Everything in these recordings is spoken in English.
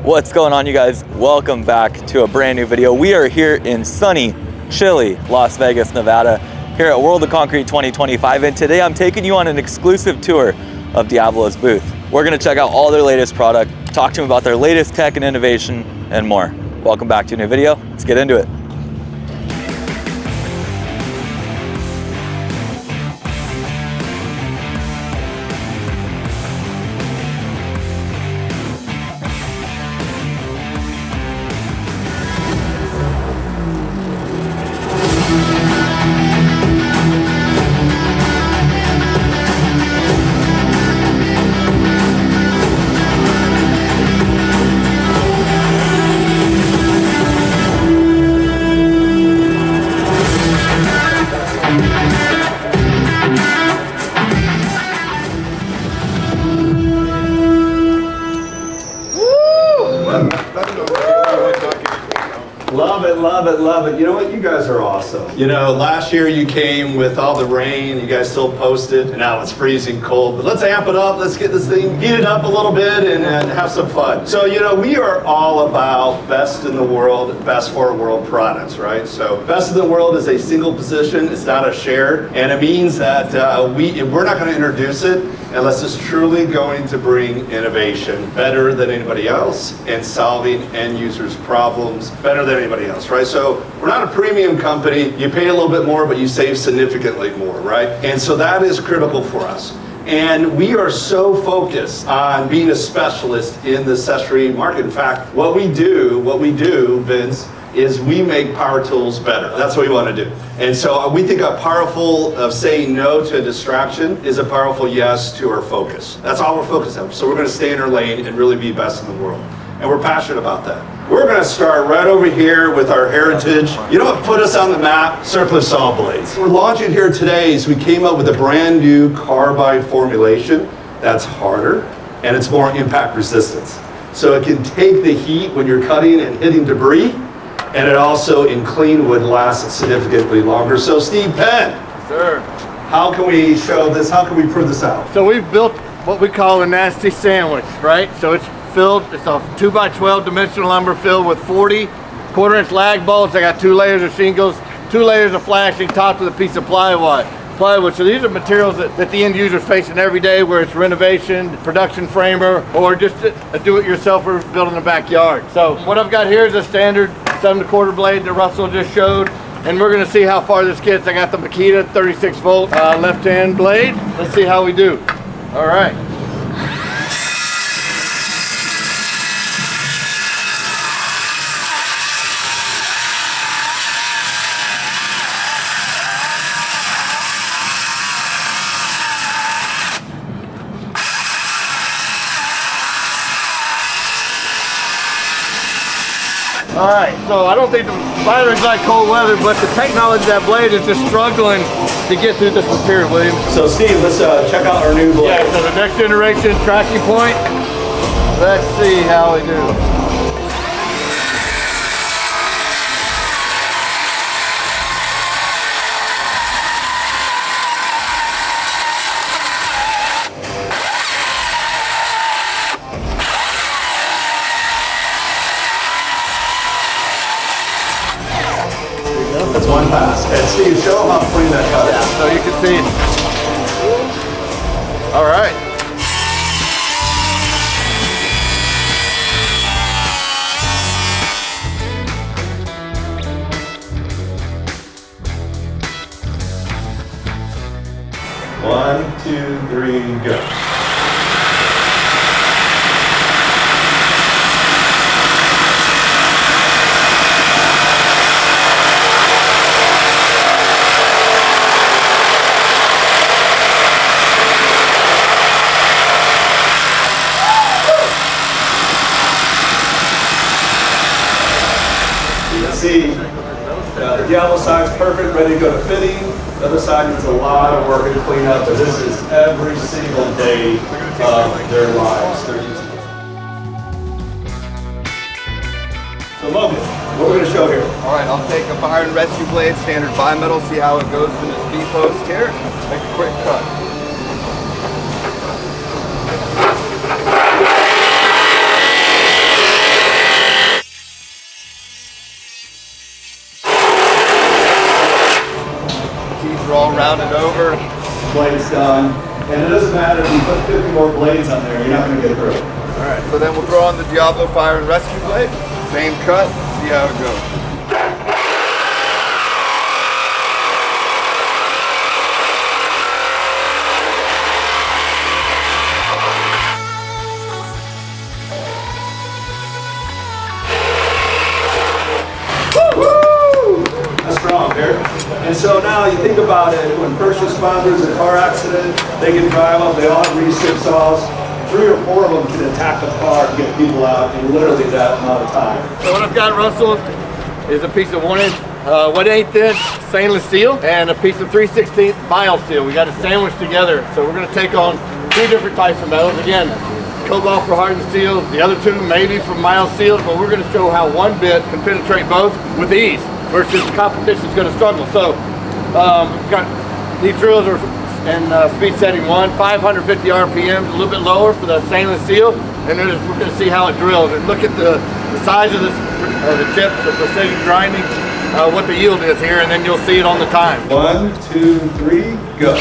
What's going on, you guys? Welcome back to a brand new video. We are here in sunny, chilly Las Vegas, Nevada, here at World of Concrete 2025, and today I'm taking you on an exclusive tour of Diablo's booth. We're gonna check out all their latest product, talk to them about their latest tech and innovation, and more. Welcome back to a new video. Let's get into it. Love it, love it, love it. You know what? You guys are awesome. You know, last year you came with all the rain. You guys still posted, and now it's freezing cold. But let's amp it up. Let's get this thing heated up a little bit and have some fun. So, you know, we are all about best in the world, best for world products, right? So best in the world is a single position. It's not a shared. And it means that we're not going to introduce it unless it's truly going to bring innovation better than anybody else and solving end users' problems better than anybody else, right? So we're not a premium company. You pay a little bit more, but you save significantly more, right? And so that is critical for us. And we are so focused on being a specialist in the accessory market. In fact, what we do, Vince, is we make power tools better. That's what we want to do. And so we think saying no to a distraction is a powerful yes to our focus. That's all we're focused on. So we're going to stay in our lane and really be best in the world. And we're passionate about that. We're going to start right over here with our heritage. You know what put us on the map? Circular saw blades. We're launching here today is we came up with a brand new carbide formulation that's harder and it's more impact resistance. So it can take the heat when you're cutting and hitting debris, and it also in clean wood lasts significantly longer. So Steve Penn, sir, how can we show this? How can we prove this out? So we've built what we call a nasty sandwich, right? So it's filled, it's a 2x12 dimensional lumber filled with 40 quarter-inch lag bolts. I got 2 layers of shingles, 2 layers of flashing, topped with a piece of plywood. So these are materials that the end user is facing every day, where it's renovation, production framer, or just a do-it-yourselfer built in the backyard. So what I've got here is a standard 7¼ blade that Russell just showed, and we're going to see how far this gets. I got the Makita 36-volt left-hand blade. Let's see how we do. All right. All right, so I don't think the batteries like cold weather, but the technology of that blade is just struggling to get through this material, William. So Steve, let's check out our new blade. Yeah, so the next generation tracking point. Let's see how we do. That's one pass. And Steve, show them how clean that cut is. Yeah, so you can see it. All right. One, two, three, go. See, the Diablo side's perfect, ready to go to fitting. The other side needs a lot of work to clean up, but this is every single day of their lives. They're using it. So Logan, what are we going to show here? All right, I'll take a fire and rescue blade, standard bimetal, see how it goes in this V-post here. Make a quick cut. round it over. Blade's done. And it doesn't matter if you put 50 more blades on there, you're not gonna get through. All right, so then we'll throw on the Diablo fire and rescue blade. Same cut, see how it goes. Strong here. And so now you think about it, when first responders in a car accident, they can drive up, they all have recip saws. 3 or 4 of them can attack the car and get people out in literally that amount of time. So what I've got, Russell, is a piece of 1/8 inch stainless steel and a piece of 3/16 mild steel. We got it sandwiched together. So we're gonna take on 2 different types of metals. Again, cobalt for hardened steel, the other 2 maybe for mild steel, but we're gonna show how one bit can penetrate both with ease versus the competition's gonna struggle. So we've got these drills are in speed setting 1, 550 RPMs, a little bit lower for the stainless steel, and then we're gonna see how it drills. And look at the size of this, the tips, the precision grinding, what the yield is here, and then you'll see it on the time. 1, 2, 3, go.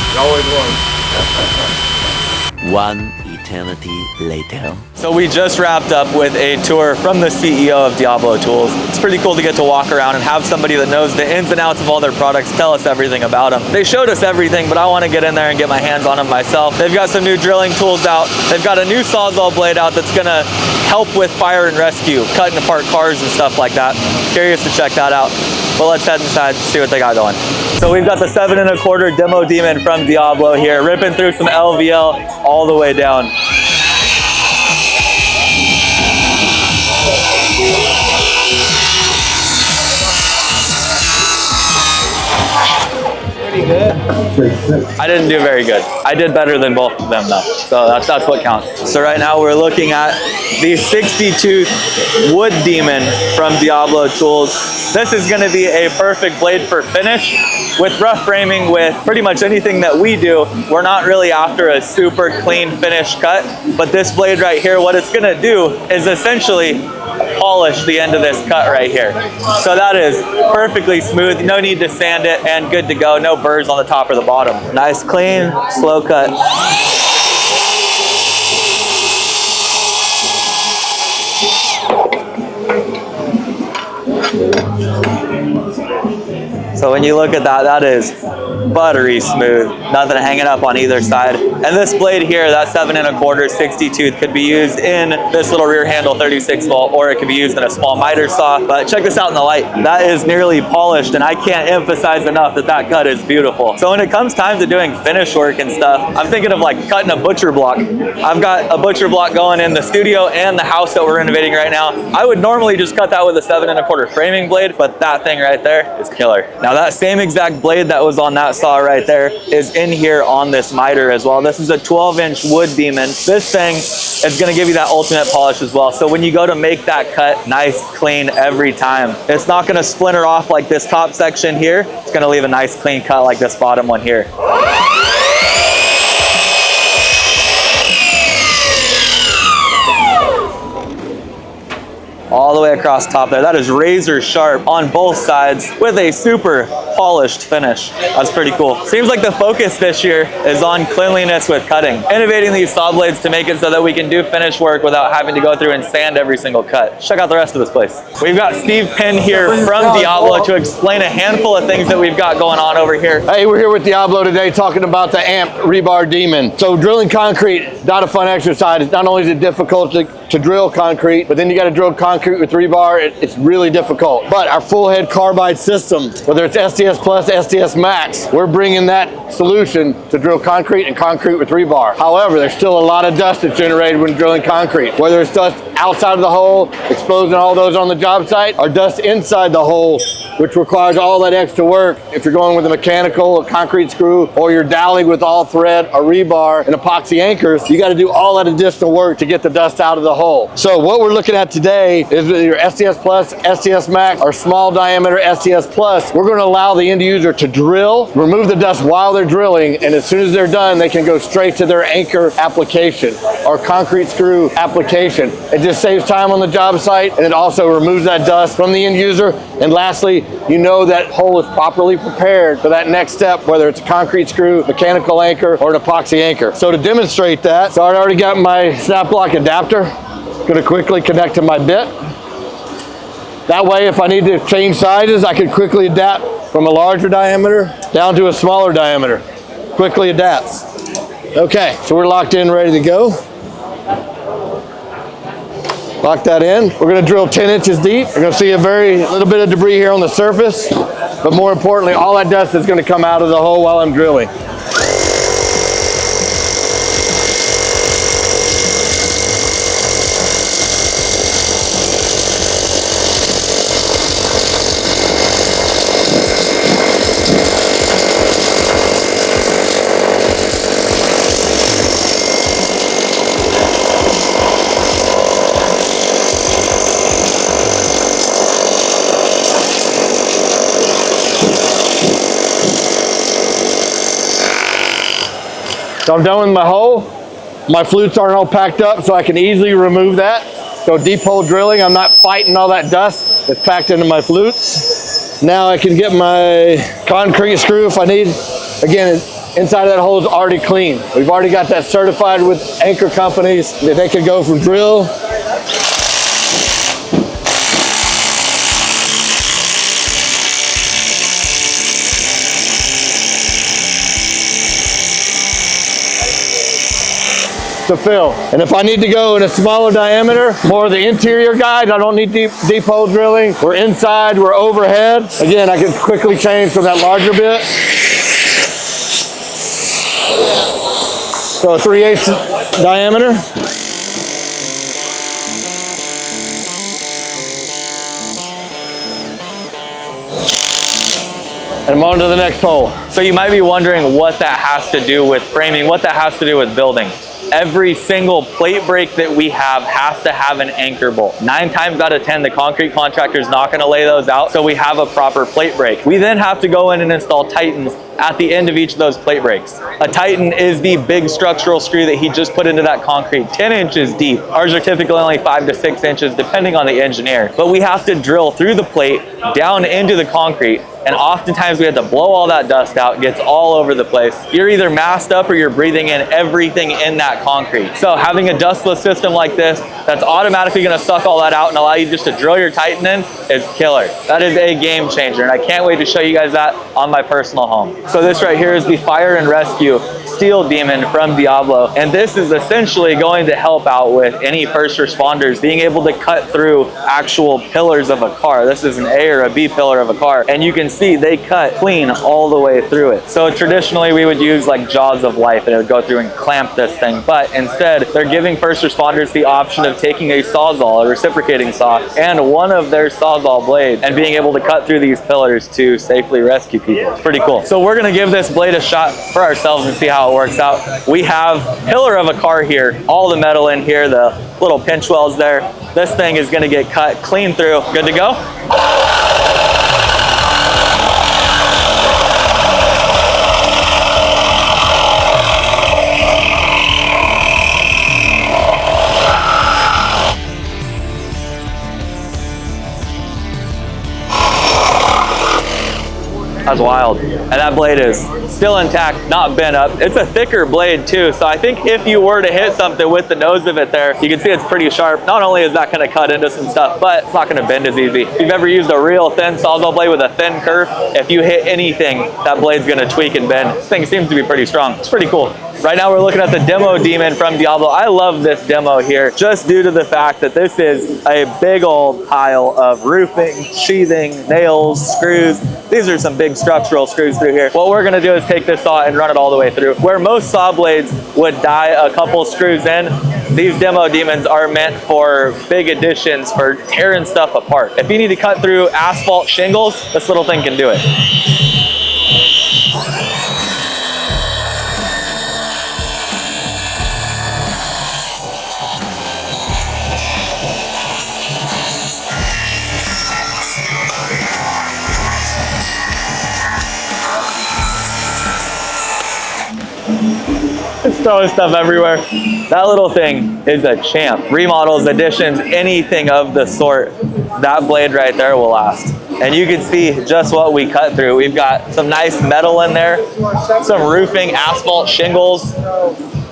It always was. One eternity later. So we just wrapped up with a tour from the CEO of Diablo Tools. It's pretty cool to get to walk around and have somebody that knows the ins and outs of all their products tell us everything about them. They showed us everything, but I want to get in there and get my hands on them myself. They've got some new drilling tools out. They've got a new Sawzall blade out that's going to help with fire and rescue, cutting apart cars and stuff like that. Curious to check that out. But let's head inside and see what they got going. So we've got the 7 1/4 Demo Demon from Diablo here, ripping through some LVL all the way down. Pretty good. I didn't do very good. I did better than both of them though. So that's what counts. So right now we're looking at the 60-tooth Wood Demon from Diablo Tools. This is gonna be a perfect blade for finish. With rough framing, with pretty much anything that we do, we're not really after a super clean finish cut, but this blade right here, what it's gonna do is essentially polish the end of this cut right here. So that is perfectly smooth, no need to sand it, and good to go, no burrs on the top or the bottom. Nice, clean, slow cut. So when you look at that, that is buttery smooth, nothing hanging up on either side. And this blade here, that 7 1/4 60 tooth, could be used in this little rear handle 36 volt, or it could be used in a small miter saw. But check this out in the light. That is nearly polished, and I can't emphasize enough that that cut is beautiful. So when it comes time to doing finish work and stuff, I'm thinking of like cutting a butcher block. I've got a butcher block going in the studio and the house that we're renovating right now. I would normally just cut that with a 7 1/4 framing blade, but that thing right there is killer. Now that same exact blade that was on that saw right there is in here on this miter as well. This is a 12-inch Wood Demon. This thing is gonna give you that ultimate polish as well. So when you go to make that cut, nice, clean every time. It's not gonna splinter off like this top section here. It's gonna leave a nice clean cut like this bottom one here. All the way across top there. That is razor sharp on both sides with a super polished finish. That's pretty cool. Seems like the focus this year is on cleanliness with cutting. Innovating these saw blades to make it so that we can do finish work without having to go through and sand every single cut. Check out the rest of this place. We've got Steve Penn here from Diablo to explain a handful of things that we've got going on over here. Hey, we're here with Diablo today talking about the AMP rebar Demon. So drilling concrete, not a fun exercise. It's not only is it difficult to drill concrete, but then you got to drill concrete with rebar. It's really difficult. But our full head carbide system, whether it's SDS Plus, SDS Max, we're bringing that solution to drill concrete and concrete with rebar. However, there's still a lot of dust that's generated when drilling concrete, whether it's dust outside of the hole, exposing all those on the job site, or dust inside the hole, which requires all that extra work. If you're going with a mechanical, a concrete screw, or you're doweling with all thread, a rebar, and epoxy anchors, you got to do all that additional work to get the dust out of the hole. So what we're looking at today is with your SDS Plus, SDS Max, or small diameter SDS Plus, we're going to allow the end user to drill, remove the dust while they're drilling, and as soon as they're done, they can go straight to their anchor application or concrete screw application. It just saves time on the job site, and it also removes that dust from the end user. And lastly, you know that hole is properly prepared for that next step, whether it's a concrete screw, mechanical anchor, or an epoxy anchor. So to demonstrate that, so I already got my snap block adapter. Going to quickly connect to my bit. That way, if I need to change sizes, I can quickly adapt from a larger diameter down to a smaller diameter. Quickly adapts. Okay, so we're locked in, ready to go. Lock that in. We're going to drill 10 inches deep. You're going to see a very little bit of debris here on the surface, but more importantly, all that dust is going to come out of the hole while I'm drilling. So I'm done with my hole. My flutes aren't all packed up, so I can easily remove that. So deep hole drilling, I'm not fighting all that dust that's packed into my flutes. Now I can get my concrete screw if I need. Again, inside of that hole is already clean. We've already got that certified with anchor companies that they can go from drill to fill. And if I need to go in a smaller diameter, more of the interior guide, I don't need deep hole drilling. We're inside, we're overhead. Again, I can quickly change from that larger bit. So a 3/8 diameter. And I'm on to the next hole. So you might be wondering what that has to do with framing, what that has to do with building. Every single plate break that we have has to have an anchor bolt. 9 times out of 10, the concrete contractor is not going to lay those out, so we have a proper plate break. We then have to go in and install Titans at the end of each of those plate breaks. A Titan is the big structural screw that he just put into that concrete, 10 inches deep. Ours are typically only 5 to 6 inches, depending on the engineer. But we have to drill through the plate, down into the concrete, and oftentimes we have to blow all that dust out. It gets all over the place. You're either masked up or you're breathing in everything in that concrete. So having a dustless system like this that's automatically going to suck all that out and allow you just to drill your Titan in is killer. That is a game changer, and I can't wait to show you guys that on my personal home. So this right here is the Fire and Rescue Steel Demon from Diablo, and this is essentially going to help out with any first responders being able to cut through actual pillars of a car. This is an A or a B pillar of a car, and you can see they cut clean all the way through it. So traditionally we would use like jaws of life and it would go through and clamp this thing, but instead they're giving first responders the option of taking a sawzall, a reciprocating saw, and one of their sawzall blades and being able to cut through these pillars to safely rescue people. It's pretty cool. So we're gonna give this blade a shot for ourselves and see how it works out. We have pillar of a car here, all the metal in here, the little pinch welds there. This thing is gonna get cut clean through. Good to go? That's wild. And that blade is still intact, not bent up. It's a thicker blade too, so I think if you were to hit something with the nose of it there, you can see it's pretty sharp. Not only is that gonna cut into some stuff, but it's not gonna bend as easy. If you've ever used a real thin sawzall blade with a thin kerf, if you hit anything, that blade's gonna tweak and bend. This thing seems to be pretty strong. It's pretty cool. Right now we're looking at the demo demon from Diablo. I love this demo here just due to the fact that this is a big old pile of roofing, sheathing, nails, screws. These are some big structural screws through here. What we're gonna do is take this saw and run it all the way through. Where most saw blades would die a couple screws in, these demo demons are meant for big additions, for tearing stuff apart. If you need to cut through asphalt shingles, this little thing can do it. It's throwing stuff everywhere. That little thing is a champ. Remodels, additions, anything of the sort, that blade right there will last. And you can see just what we cut through. We've got some nice metal in there, some roofing, asphalt, shingles,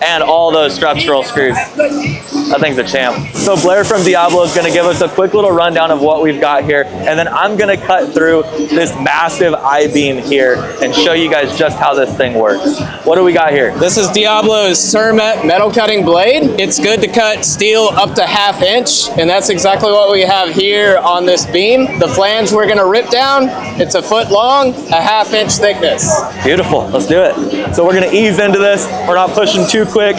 and all those structural screws. That thing's a champ. So Blair from Diablo is gonna give us a quick little rundown of what we've got here, and then I'm gonna cut through this massive I-beam here and show you guys just how this thing works. What do we got here? This is Diablo's Cermet metal cutting blade. It's good to cut steel up to 1/2 inch, and that's exactly what we have here on this beam. The flange we're gonna rip down, it's 1 foot long, 1/2 inch thickness. Beautiful, let's do it. So we're gonna ease into this. We're not pushing too quick.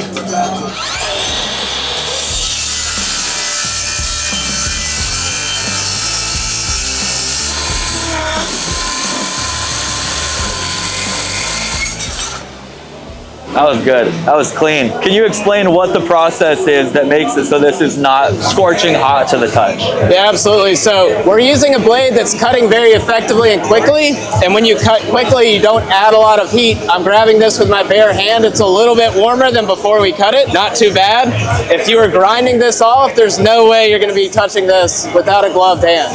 That was good. That was clean. Can you explain what the process is that makes it so this is not scorching hot to the touch? Yeah, absolutely. So we're using a blade that's cutting very effectively and quickly. And when you cut quickly, you don't add a lot of heat. I'm grabbing this with my bare hand. It's a little bit warmer than before we cut it. Not too bad. If you were grinding this off, there's no way you're going to be touching this without a gloved hand.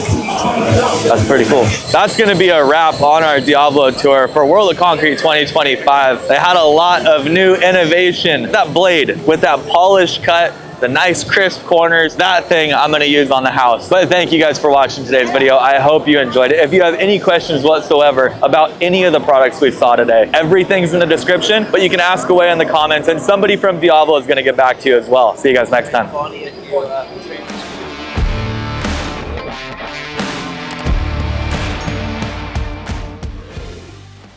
That's pretty cool. That's going to be a wrap on our Diablo tour for World of Concrete 2025. They had a lot of new innovation. That blade with that polished cut, the nice crisp corners, that thing I'm gonna use on the house. But thank you guys for watching today's video. I hope you enjoyed it. If you have any questions whatsoever about any of the products we saw today, everything's in the description, but you can ask away in the comments and somebody from Diablo is gonna get back to you as well. See you guys next time.